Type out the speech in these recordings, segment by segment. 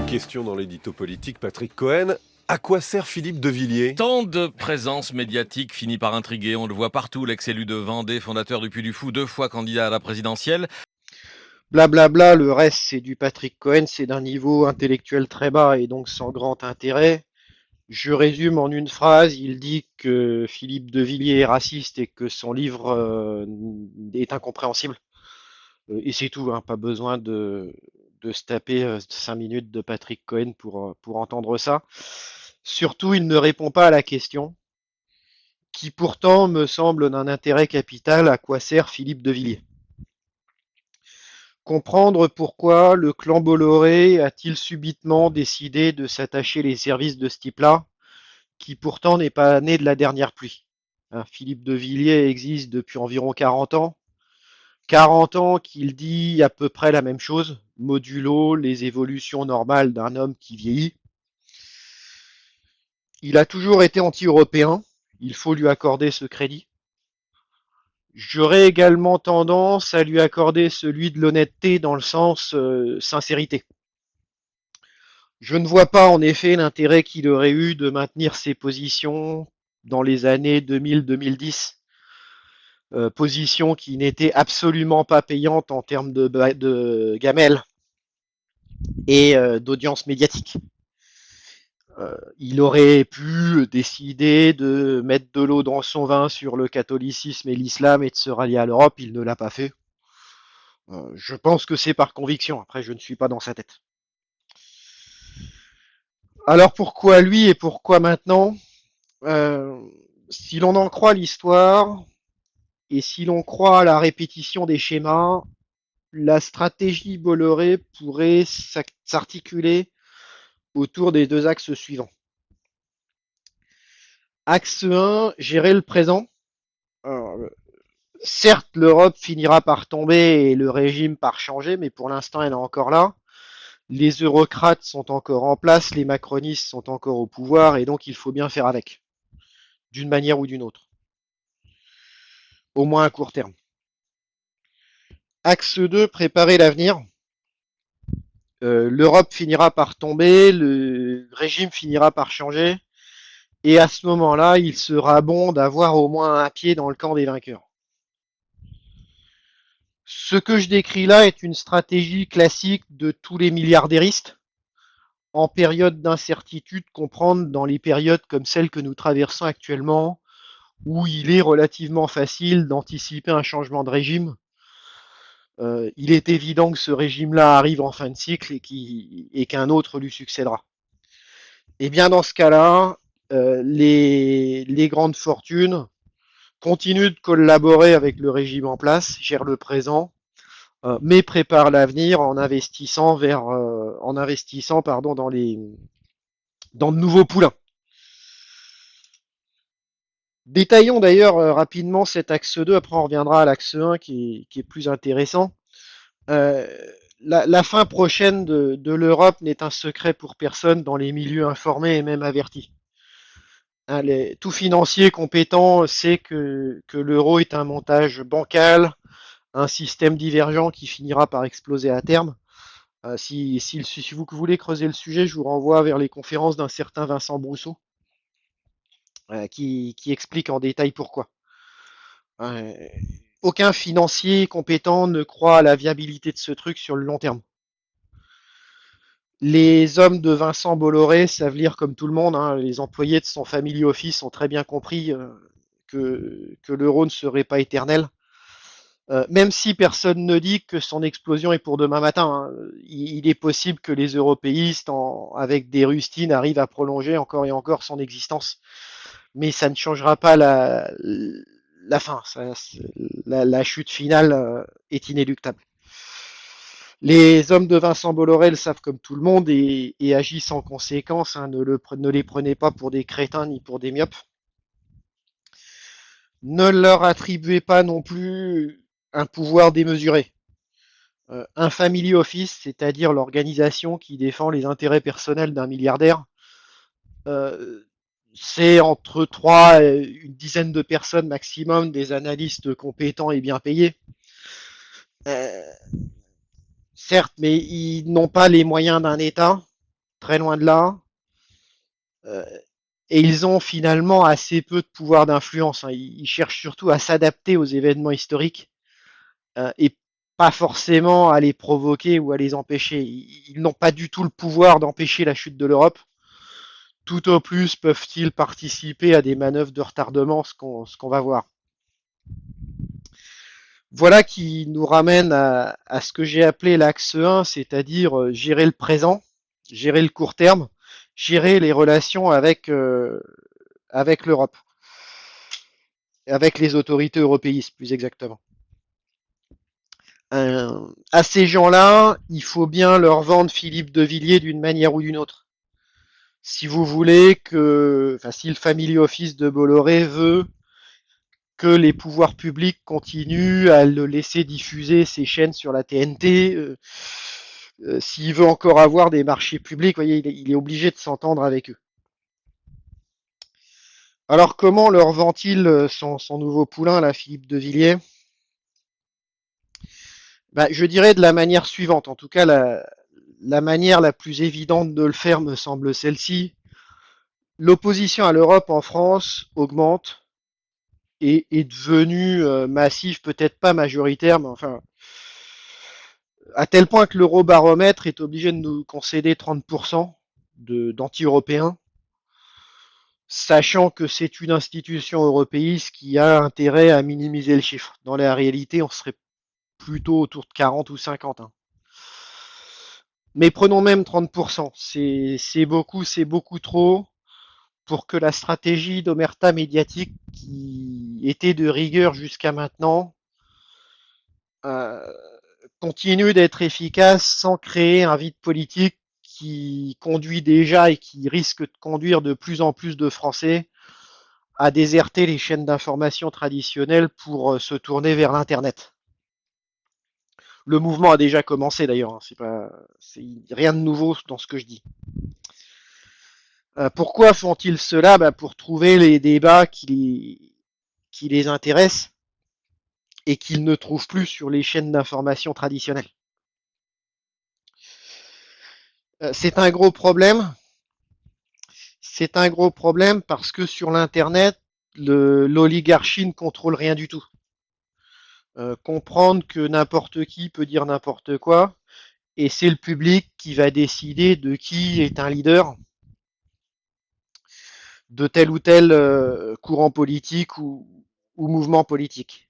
Une question dans l'édito politique, Patrick Cohen. À quoi sert Philippe de Villiers? Tant de présence médiatique finit par intriguer. On le voit partout, l'ex-élu de Vendée, fondateur du Puy du Fou, 2 fois candidat à la présidentielle. Blablabla, le reste c'est du Patrick Cohen, c'est d'un niveau intellectuel très bas et donc sans grand intérêt. Je résume en une phrase, il dit que Philippe de Villiers est raciste et que son livre est incompréhensible. Et c'est tout, hein, pas besoin de se taper 5 minutes de Patrick Cohen pour entendre ça. Surtout, il ne répond pas à la question, qui pourtant me semble d'un intérêt capital, à quoi sert Philippe de Villiers. Comprendre pourquoi le clan Bolloré a-t-il subitement décidé de s'attacher les services de ce type-là, qui pourtant n'est pas né de la dernière pluie. Philippe de Villiers existe depuis environ 40 ans. 40 ans qu'il dit à peu près la même chose, modulo les évolutions normales d'un homme qui vieillit. Il a toujours été anti-européen, il faut lui accorder ce crédit. J'aurais également tendance à lui accorder celui de l'honnêteté dans le sens sincérité. Je ne vois pas en effet l'intérêt qu'il aurait eu de maintenir ses positions dans les années 2000-2010, positions qui n'étaient absolument pas payantes en termes de gamelle et d'audience médiatique. Il aurait pu décider de mettre de l'eau dans son vin sur le catholicisme et l'islam et de se rallier à l'Europe, il ne l'a pas fait. Je pense que c'est par conviction, après je ne suis pas dans sa tête. Alors pourquoi lui et pourquoi maintenant? Si l'on en croit l'histoire, et si l'on croit à la répétition des schémas, la stratégie Bolloré pourrait s'articuler autour des deux axes suivants. Axe 1, gérer le présent. Alors, certes, l'Europe finira par tomber et le régime par changer, mais pour l'instant, elle est encore là. Les eurocrates sont encore en place, les macronistes sont encore au pouvoir, et donc il faut bien faire avec, d'une manière ou d'une autre. Au moins à court terme. Axe 2, préparer l'avenir. L'Europe finira par tomber, le régime finira par changer, et à ce moment-là, il sera bon d'avoir au moins un pied dans le camp des vainqueurs. Ce que je décris là est une stratégie classique de tous les milliardairistes en période d'incertitude, comprendre dans les périodes comme celle que nous traversons actuellement, où il est relativement facile d'anticiper un changement de régime. Il est évident que ce régime-là arrive en fin de cycle et qu'un autre lui succédera. Et bien dans ce cas-là, les grandes fortunes continuent de collaborer avec le régime en place, gèrent le présent, mais préparent l'avenir en investissant dans de nouveaux poulains. Détaillons d'ailleurs rapidement cet axe 2, après on reviendra à l'axe 1 qui est plus intéressant. Euh, la fin prochaine de l'Europe n'est un secret pour personne dans les milieux informés et même avertis. Tout financier compétent sait que l'euro est un montage bancal, un système divergent qui finira par exploser à terme. Si vous voulez creuser le sujet, je vous renvoie vers les conférences d'un certain Vincent Brousseau, qui explique en détail pourquoi. Euh, Aucun financier compétent ne croit à la viabilité de ce truc sur le long terme. Les hommes de Vincent Bolloré savent lire comme tout le monde, hein, les employés de son family office ont très bien compris que l'euro ne serait pas éternel. Même si personne ne dit que son explosion est pour demain matin, hein, il est possible que les européistes, avec des rustines, arrivent à prolonger encore et encore son existence. Mais ça ne changera pas la fin. La chute finale est inéluctable. Les hommes de Vincent Bolloré le savent comme tout le monde et agissent en conséquence. Hein, ne les prenez pas pour des crétins ni pour des myopes. Ne leur attribuez pas non plus un pouvoir démesuré. Un family office, c'est-à-dire l'organisation qui défend les intérêts personnels d'un milliardaire, c'est entre 3 et une dizaine de personnes maximum, des analystes compétents et bien payés. Certes, mais ils n'ont pas les moyens d'un État, très loin de là. Euh, et ils ont finalement assez peu de pouvoir d'influence, hein. Ils cherchent surtout à s'adapter aux événements historiques et pas forcément à les provoquer ou à les empêcher. Ils n'ont pas du tout le pouvoir d'empêcher la chute de l'Europe. Tout au plus peuvent-ils participer à des manœuvres de retardement, ce qu'on va voir. Voilà qui nous ramène à ce que j'ai appelé l'axe 1, c'est-à-dire gérer le présent, gérer le court terme, gérer les relations avec l'Europe, avec les autorités européistes plus exactement. À ces gens-là, il faut bien leur vendre Philippe de Villiers d'une manière ou d'une autre. Si vous voulez que, enfin, si le Family Office de Bolloré veut que les pouvoirs publics continuent à le laisser diffuser ses chaînes sur la TNT, s'il veut encore avoir des marchés publics, vous voyez, il est obligé de s'entendre avec eux. Alors comment leur vend-il son nouveau poulain, là, Philippe de Villiers? Je dirais de la manière suivante, en tout cas la manière la plus évidente de le faire me semble celle-ci. L'opposition à l'Europe en France augmente et est devenue massive, peut-être pas majoritaire, mais enfin, à tel point que l'Eurobaromètre est obligé de nous concéder 30% d'anti-européens, sachant que c'est une institution européiste qui a intérêt à minimiser le chiffre. Dans la réalité, on serait plutôt autour de 40 ou 50, hein. Mais prenons même 30%. C'est beaucoup trop pour que la stratégie d'omerta médiatique qui était de rigueur jusqu'à maintenant euh, continue d'être efficace sans créer un vide politique qui conduit déjà et qui risque de conduire de plus en plus de Français à déserter les chaînes d'information traditionnelles pour se tourner vers l'Internet. Le mouvement a déjà commencé d'ailleurs, hein, c'est rien de nouveau dans ce que je dis. Pourquoi font-ils cela? Pour trouver les débats qui les intéressent et qu'ils ne trouvent plus sur les chaînes d'information traditionnelles. C'est un gros problème. C'est un gros problème parce que sur l'Internet, l'oligarchie ne contrôle rien du tout. Comprendre que n'importe qui peut dire n'importe quoi, et c'est le public qui va décider de qui est un leader de tel ou tel courant politique ou mouvement politique.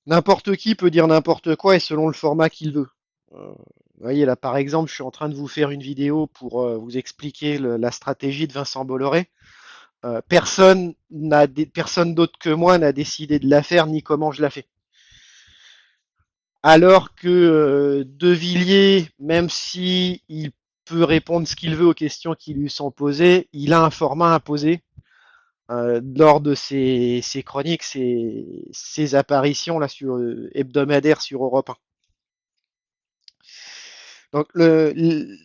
N'importe qui peut dire n'importe quoi et selon le format qu'il veut. Vous voyez là par exemple, je suis en train de vous faire une vidéo pour vous expliquer la stratégie de Vincent Bolloré. Personne d'autre que moi n'a décidé de la faire ni comment je la fais. Alors que De Villiers, même si il peut répondre ce qu'il veut aux questions qui lui sont posées, il a un format imposé lors de ses chroniques, ses apparitions là sur hebdomadaires sur Europe 1. Donc le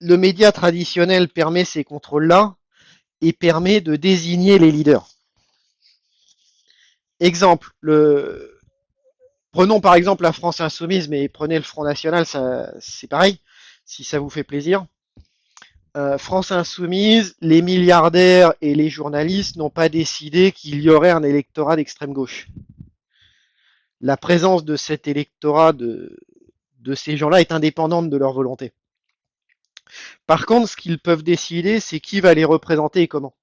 média traditionnel permet ces contrôles-là et permet de désigner les leaders. Exemple, prenons par exemple la France insoumise, mais prenez le Front National, c'est pareil, si ça vous fait plaisir. France insoumise, les milliardaires et les journalistes n'ont pas décidé qu'il y aurait un électorat d'extrême gauche. La présence de cet électorat de ces gens-là est indépendante de leur volonté. Par contre, ce qu'ils peuvent décider, c'est qui va les représenter et comment.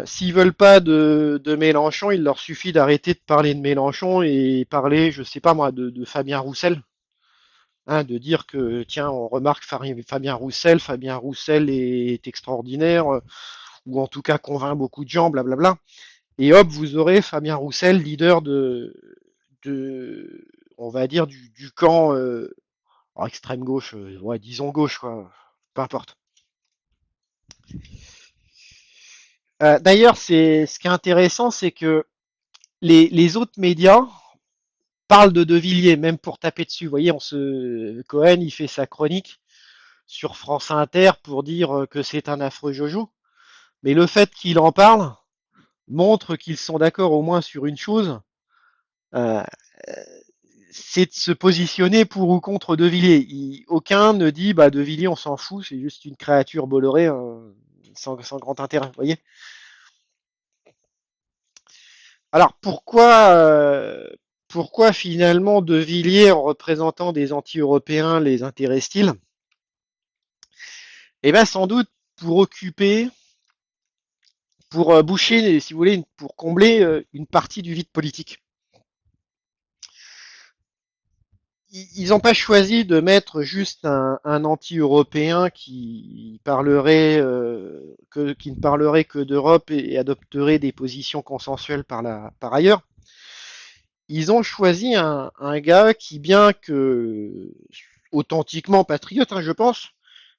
S'ils veulent pas de Mélenchon, il leur suffit d'arrêter de parler de Mélenchon et parler, je sais pas moi, de Fabien Roussel. Hein, de dire que, tiens, on remarque Fabien Roussel est extraordinaire, ou en tout cas convainc beaucoup de gens, blablabla. Et hop, vous aurez Fabien Roussel, leader de on va dire, du camp extrême gauche, ouais, disons gauche, quoi, peu importe. D'ailleurs, ce qui est intéressant, c'est que les autres médias parlent de Villiers, même pour taper dessus. Vous voyez, Cohen, il fait sa chronique sur France Inter pour dire que c'est un affreux Jojo. Mais le fait qu'il en parle montre qu'ils sont d'accord au moins sur une chose. Euh, c'est de se positionner pour ou contre De Villiers. Aucun ne dit bah De Villiers on s'en fout, c'est juste une créature Bolloré sans grand intérêt, vous voyez. Alors pourquoi finalement De Villiers en représentant des anti-européens les intéresse-t-il? Eh bien sans doute pour occuper, pour boucher, si vous voulez, pour combler une partie du vide politique. Ils n'ont pas choisi de mettre juste un anti-européen qui ne parlerait que d'Europe et adopterait des positions consensuelles par ailleurs. Ils ont choisi un gars qui, bien que authentiquement patriote, je pense,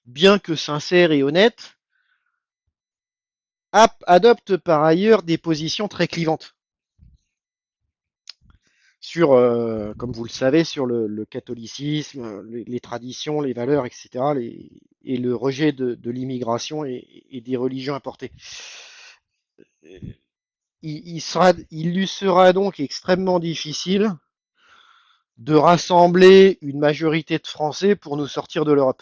bien que sincère et honnête, adopte par ailleurs des positions très clivantes sur, comme vous le savez, sur le catholicisme, les traditions, les valeurs, etc., et le rejet de l'immigration et des religions importées. Il lui sera donc extrêmement difficile de rassembler une majorité de Français pour nous sortir de l'Europe.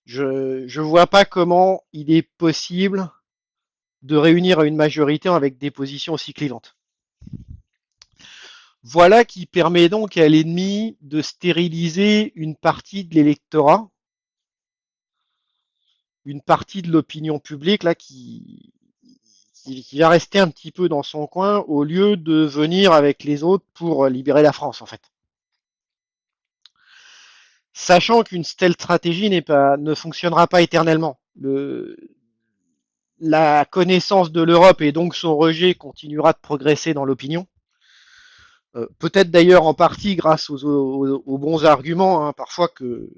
Je vois pas comment il est possible de réunir une majorité avec des positions aussi clivantes. Voilà qui permet donc à l'ennemi de stériliser une partie de l'électorat, une partie de l'opinion publique là qui va rester un petit peu dans son coin au lieu de venir avec les autres pour libérer la France en fait. Sachant qu'une telle stratégie ne fonctionnera pas éternellement. La connaissance de l'Europe et donc son rejet continuera de progresser dans l'opinion. Peut-être d'ailleurs en partie grâce aux bons arguments parfois que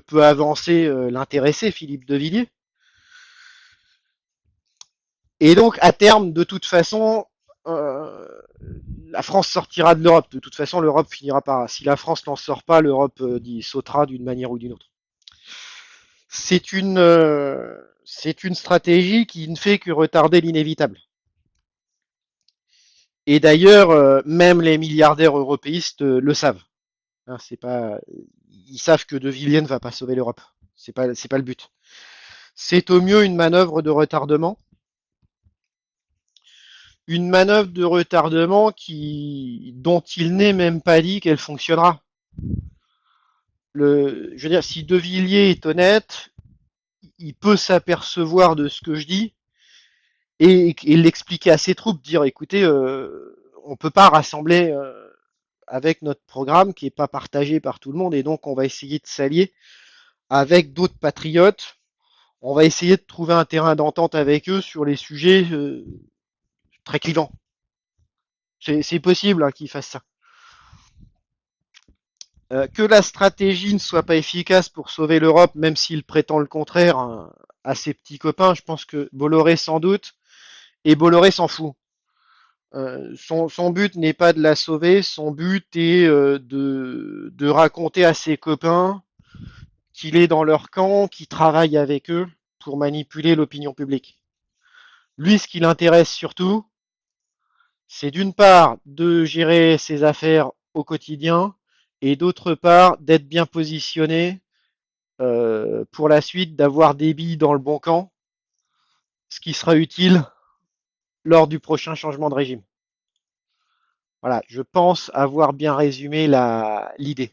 peut avancer l'intéressé Philippe de Villiers. Et donc à terme, de toute façon, la France sortira de l'Europe. De toute façon, l'Europe finira par. Si la France n'en sort pas, l'Europe sautera d'une manière ou d'une autre. C'est une stratégie qui ne fait que retarder l'inévitable. Et d'ailleurs, même les milliardaires européistes le savent. C'est pas, ils savent que De Villiers ne va pas sauver l'Europe. C'est pas le but. C'est au mieux une manœuvre de retardement. Une manœuvre de retardement dont il n'est même pas dit qu'elle fonctionnera. Je veux dire, si De Villiers est honnête, il peut s'apercevoir de ce que je dis et l'expliquer à ses troupes, dire écoutez, on peut pas rassembler avec notre programme qui est pas partagé par tout le monde et donc on va essayer de s'allier avec d'autres patriotes. On va essayer de trouver un terrain d'entente avec eux sur les sujets très clivants. C'est possible qu'ils fassent ça. Que la stratégie ne soit pas efficace pour sauver l'Europe, même s'il prétend le contraire à ses petits copains, je pense que Bolloré sans doute, et Bolloré s'en fout. Son but n'est pas de la sauver, son but est de raconter à ses copains qu'il est dans leur camp, qu'il travaille avec eux pour manipuler l'opinion publique. Lui, ce qui l'intéresse surtout, c'est d'une part de gérer ses affaires au quotidien et d'autre part d'être bien positionné pour la suite, d'avoir des billes dans le bon camp, ce qui sera utile lors du prochain changement de régime. Voilà, je pense avoir bien résumé l'idée.